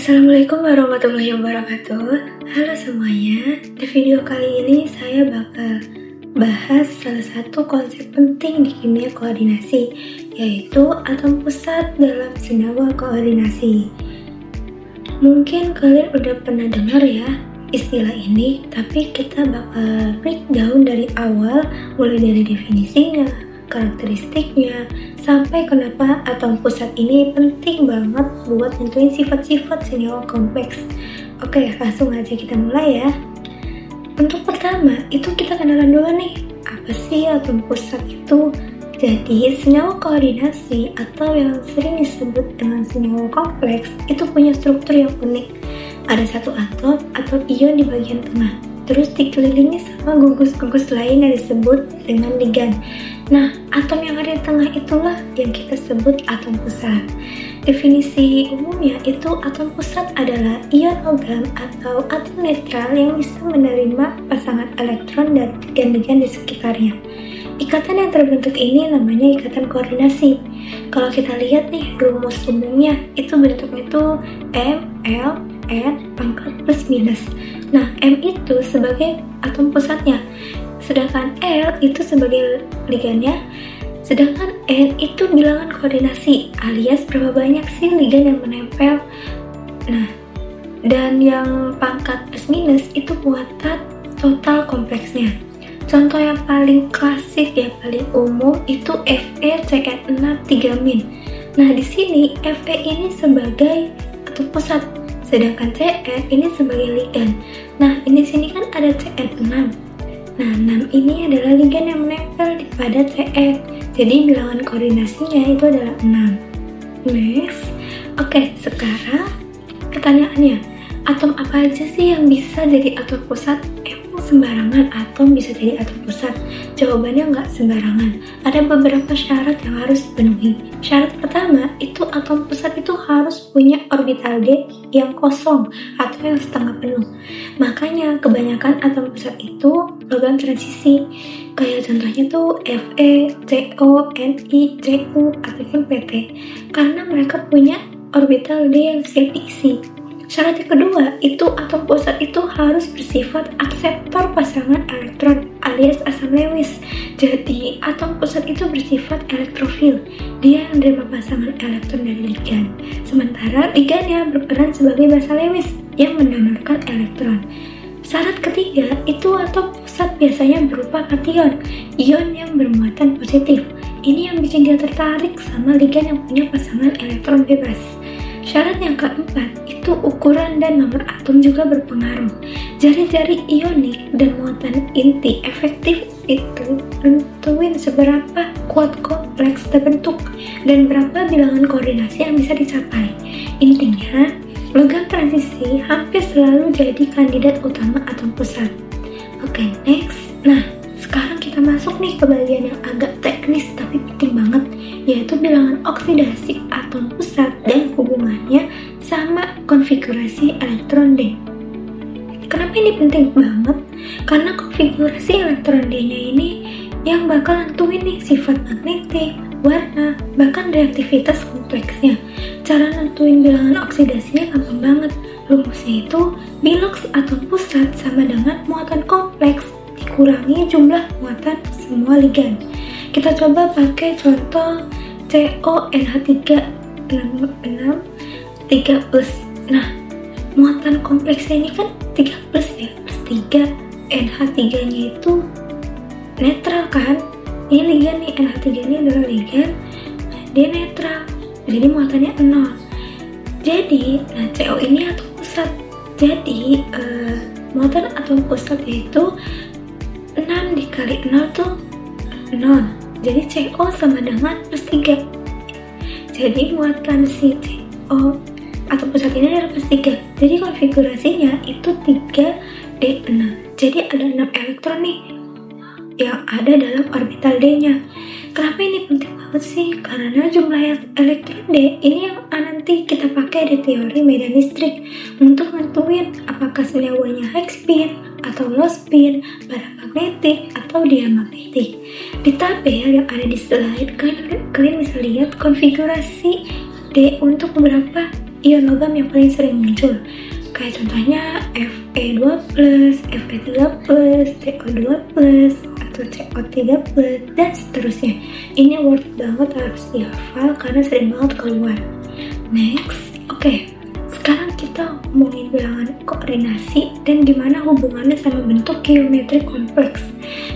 Assalamualaikum warahmatullahi wabarakatuh. Halo semuanya. Di video kali ini saya bakal bahas salah satu konsep penting di kimia koordinasi, yaitu atom pusat dalam senyawa koordinasi. Mungkin kalian udah pernah dengar ya istilah ini, tapi kita bakal breakdown dari awal, mulai dari definisinya, karakteristiknya, sampai kenapa atom pusat ini penting banget buat nentuin sifat-sifat senyawa kompleks. Oke, langsung aja kita mulai ya. Untuk pertama, itu kita kenalan dulu nih, apa sih atom pusat itu? Jadi, senyawa koordinasi atau yang sering disebut dengan senyawa kompleks itu punya struktur yang unik. Ada satu atom atau ion di bagian tengah, terus dikelilingi sama gugus-gugus lain yang disebut dengan ligan. Nah, atom yang ada di tengah itulah yang kita sebut atom pusat. Definisi umumnya itu atom pusat adalah ion logam atau atom netral yang bisa menerima pasangan elektron dari ligan-ligan di sekitarnya. Ikatan yang terbentuk ini namanya ikatan koordinasi. Kalau kita lihat nih rumus umumnya, itu bentuknya itu M, L, N pangkat plus minus. Nah, M itu sebagai atom pusatnya, sedangkan L itu sebagai ligannya, sedangkan N itu bilangan koordinasi alias berapa banyak sih ligan yang menempel. Nah, dan yang pangkat plus minus itu muatan total kompleksnya. Contoh yang paling klasik, yang paling umum itu FeCN6-3-. Nah, di sini Fe ini sebagai atom pusat, sedangkan Cn ini sebagai ligan. Nah, ini sini kan ada Cn6. Nah, 6 ini adalah ligan yang menempel pada Cn. Jadi bilangan koordinasinya itu adalah 6. Next. Oke, sekarang pertanyaannya, atom apa aja sih yang bisa jadi atom pusat? Emang sembarangan atom bisa jadi atom pusat? Jawabannya nggak sembarangan. Ada beberapa syarat yang harus dipenuhi. Syarat pertama, itu atom pusat itu harus punya orbital D yang kosong atau yang setengah penuh. Makanya kebanyakan atom pusat itu logam transisi. Kayak contohnya tuh Fe, Co, Ni, Cu, ataupun Pt. Karena mereka punya orbital D yang siap diisi. Syarat yang kedua, itu atom pusat itu harus bersifat akseptor pasangan elektron alias asam Lewis. Jadi, atom pusat itu bersifat elektrofil. Dia yang menerima pasangan elektron dari ligan. Sementara ligannya berperan sebagai basa Lewis yang mendonorkan elektron. Syarat ketiga, itu atom pusat biasanya berupa kation, ion yang bermuatan positif. Ini yang bikin dia tertarik sama ligan yang punya pasangan elektron bebas. Syarat yang keempat, itu ukuran dan nomor atom juga berpengaruh. Jari-jari ionik dan muatan inti efektif itu nentuin seberapa kuat kompleks terbentuk dan berapa bilangan koordinasi yang bisa dicapai. Intinya, logam transisi hampir selalu jadi kandidat utama atom pusat. Oke, next. Nah, sekarang kita masuk nih ke bagian yang agak teknis tapi penting banget, yaitu bilangan oksidasi atom pusat dan hubungannya sama konfigurasi elektron D. Kenapa ini penting banget? Karena konfigurasi elektron D-nya ini yang bakal nentuin nih sifat magnetik, warna, bahkan reaktivitas kompleksnya. Cara nentuin bilangan oksidasinya gampang banget. Rumusnya itu biloks atom pusat sama dengan muatan kompleks dikurangi jumlah muatan semua ligan. Kita coba pakai contoh CONH3 Nah, muatan kompleksnya ini kan 3 plus ya, plus 3. NH3 nya itu netral kan, ini ligan nih, NH3 ini adalah ligan, dia netral, jadi muatannya 0. Jadi, nah CO ini atom pusat, jadi muatan atom pusat yaitu 6 dikali 0 tuh 0. Jadi CO sama dengan plus 3. Jadi muatan si CO atau pusat ini adalah plus 3. Jadi konfigurasinya itu 3D6. Jadi ada 6 elektron nih yang ada dalam orbital D-nya. Kenapa ini penting banget sih? Karena jumlah elektron D ini yang nanti kita pakai di teori medan listrik untuk nentuin apakah senyawanya high spin atau low spin, paramagnetik atau diamagnetik. Di tabel yang ada di slide, kalian bisa lihat konfigurasi D untuk beberapa ion logam yang paling sering muncul. Kayak contohnya Fe2+, Fe3+, CO2+, atau CO3+, dan seterusnya. Ini worth banget, harus dihafal karena sering banget keluar. Next, oke. Sekarang kita ngomongin bilangan koordinasi dan gimana hubungannya sama bentuk geometri kompleks.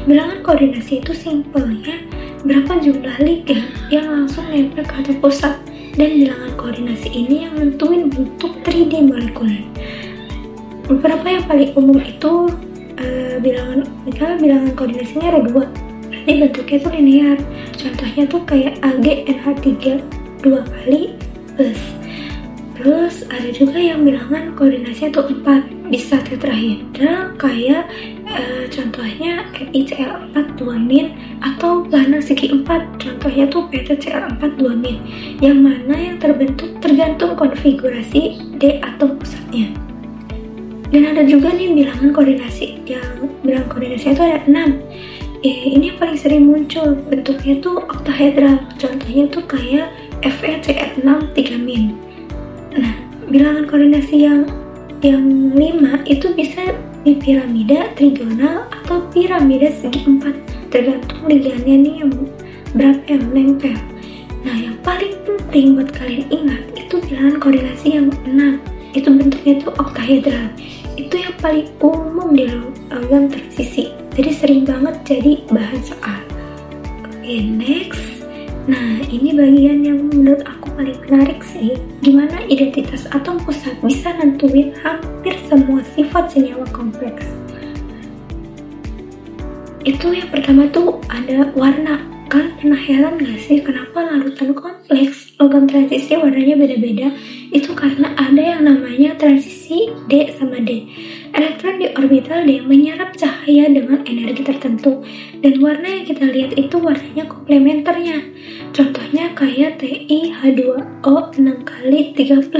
Bilangan koordinasi itu simpelnya berapa jumlah ligan yang langsung nempel ke atom pusat, dan bilangan koordinasi ini yang nentuin bentuk 3D molekuler. Beberapa yang paling umum itu bilangan koordinasinya ada 2, berarti bentuknya itu linear. Contohnya tuh kayak AgNH3 2 kali plus. Terus ada juga yang bilangan koordinasinya tuh 4, bisa tetrahedral kayak contohnya NiCl4 2-, atau planar segi 4, contohnya tuh PtCl4 2-. Yang mana yang terbentuk tergantung konfigurasi D atom pusatnya. Dan ada juga nih bilangan koordinasi, bilangan koordinasinya itu ada 6. Ini yang paling sering muncul, bentuknya tuh oktahedral, contohnya tuh kayak FeCl6 3-. Nah, bilangan koordinasi yang 5 itu bisa di piramida trigonal atau piramida segi 4, tergantung ligannya nih yang berapa yang nempel. Nah, yang paling penting buat kalian ingat itu bilangan koordinasi yang 6, itu bentuknya itu oktahedral. Itu yang paling umum di logam transisi, jadi sering banget jadi bahan soal. Oke, next. Nah, ini bagian yang menurut aku paling menarik sih, gimana identitas atom pusat bisa nentuin hampir semua sifat senyawa kompleks. Itu yang pertama tuh ada warna. Kalian pernah heran gak sih kenapa larutan kompleks logam transisi warnanya beda-beda? Itu karena ada yang namanya transisi D sama D. Elektron di orbital D menyerap cahaya dengan energi tertentu, dan warna yang kita lihat itu warnanya komplementernya. Contohnya kayak TiH2O 6 kali 3+.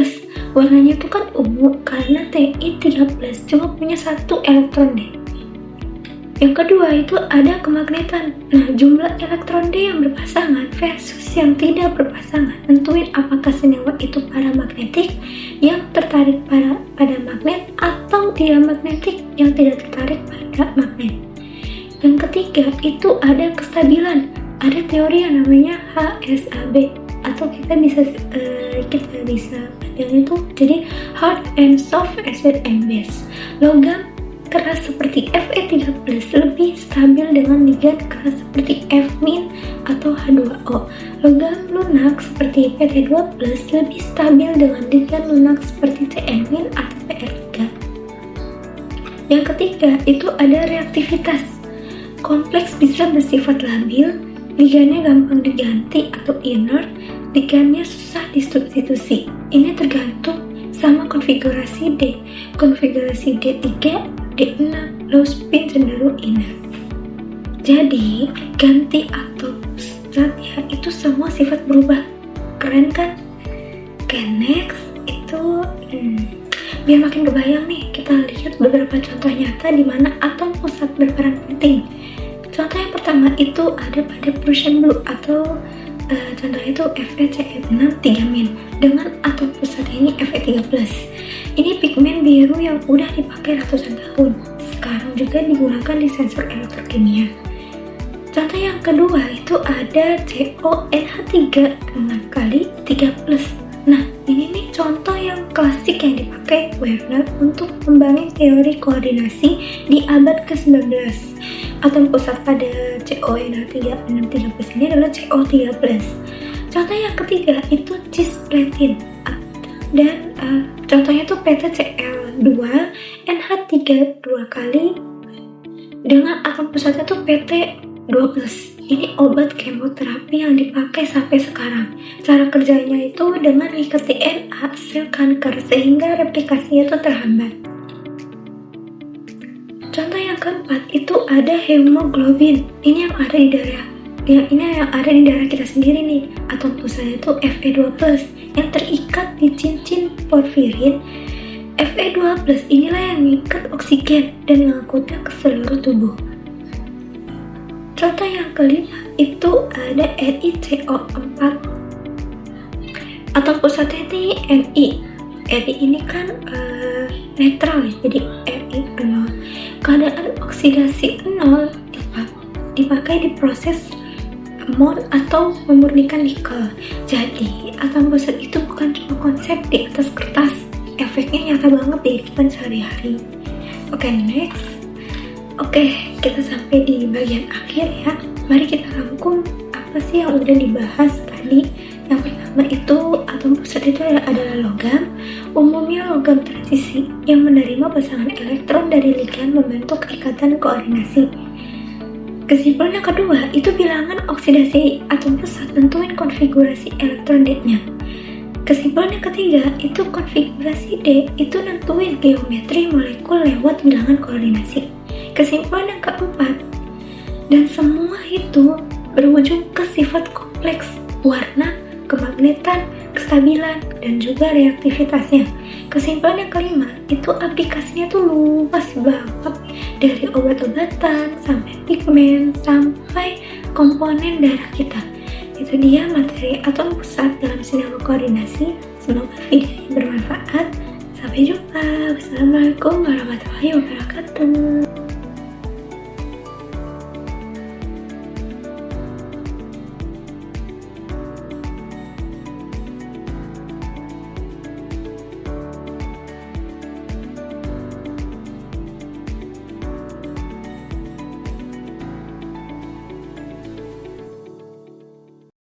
Warnanya itu kan ungu karena Ti 3+ cuma punya 1 elektron D. Yang kedua itu ada kemagnetan. Nah, jumlah elektron D yang berpasangan versus yang tidak berpasangan nentuin apakah senyawa itu paramagnetik yang tertarik pada magnet atau diamagnetik yang tidak tertarik pada magnet. Yang ketiga itu ada kestabilan. Ada teori yang namanya HSAB, atau kita bisa panggilnya itu jadi hard and soft, acid and base. Logam keras seperti Fe3+ lebih stabil dengan ligan keras seperti F- atau H2O. Logam lunak seperti Pt2+ lebih stabil dengan ligan lunak seperti Cn- atau Pr3. Yang ketiga itu ada reaktivitas. Kompleks bisa bersifat labil, ligannya gampang diganti atau inert, ligannya susah disubstitusi. Ini tergantung sama konfigurasi D. Konfigurasi D3, D6, low spin cenderung inert. Jadi, ganti atau zat ya, itu semua sifat berubah. Keren kan? Oke, next itu biar makin kebayang nih, kita lihat beberapa contoh nyata di mana atom pusat berperan penting. Contoh yang pertama itu ada pada Prussian blue, atau contohnya itu FeCl6 3- dengan atom pusat ini Fe3+. Ini pigmen biru yang udah dipakai ratusan tahun. Sekarang juga digunakan di sensor elektrokimia. Contoh yang kedua itu ada CONH3 6 kali 3+. Nah, ini nih contoh yang klasik yang dipakai Werner untuk membangun teori koordinasi di abad ke-19. Atom pusat pada CONH3 6 3+ ini adalah CO3+. Contoh yang ketiga itu cisplatin, dan contohnya itu PtCl2 NH3 2 kali dengan atom pusatnya tuh PT2+. Ini obat kemoterapi yang dipakai sampai sekarang. Cara kerjanya itu dengan mengikat DNA sel kanker sehingga replikasinya itu terhambat. Contoh yang keempat itu ada hemoglobin. Ini yang ada di darah. Yang ada di darah kita sendiri nih. Atom pusatnya itu Fe2+ yang terikat di cincin porfirin. Fe2+ inilah yang mengikat oksigen dan mengangkutnya ke seluruh tubuh. Contoh yang kelima itu ada NiCO4. Atom pusatnya ini Ni. Ri ini kan netral ya, jadi Ri 0. Keadaan oksidasi 0 dipakai di proses MON atau memurnikan nikel. Jadi atom pusat itu bukan cuma konsep di atas kertas, efeknya nyata banget di kehidupan sehari-hari. Oke, next. Oke, kita sampai di bagian akhir ya. Mari kita rangkum apa sih yang udah dibahas tadi. Yang pertama itu atom pusat itu adalah logam, umumnya logam transisi yang menerima pasangan elektron dari ligan membentuk ikatan koordinasi. Kesimpulan yang kedua itu bilangan oksidasi atom pusat, tentuin konfigurasi elektron D-nya. Kesimpulan yang ketiga itu konfigurasi D itu nentuin geometri molekul lewat bilangan koordinasi. Kesimpulan yang keempat, dan semua itu berujung ke sifat kompleks, warna, kemagnetan, kestabilan, dan juga reaktivitasnya. Kesimpulan yang kelima, itu aplikasinya tuh luas banget, dari obat-obatan, sampai pigmen, sampai komponen darah kita. Itu dia materi atom pusat dalam sinema koordinasi. Semoga videonya bermanfaat. Sampai jumpa. Wassalamualaikum warahmatullahi wabarakatuh.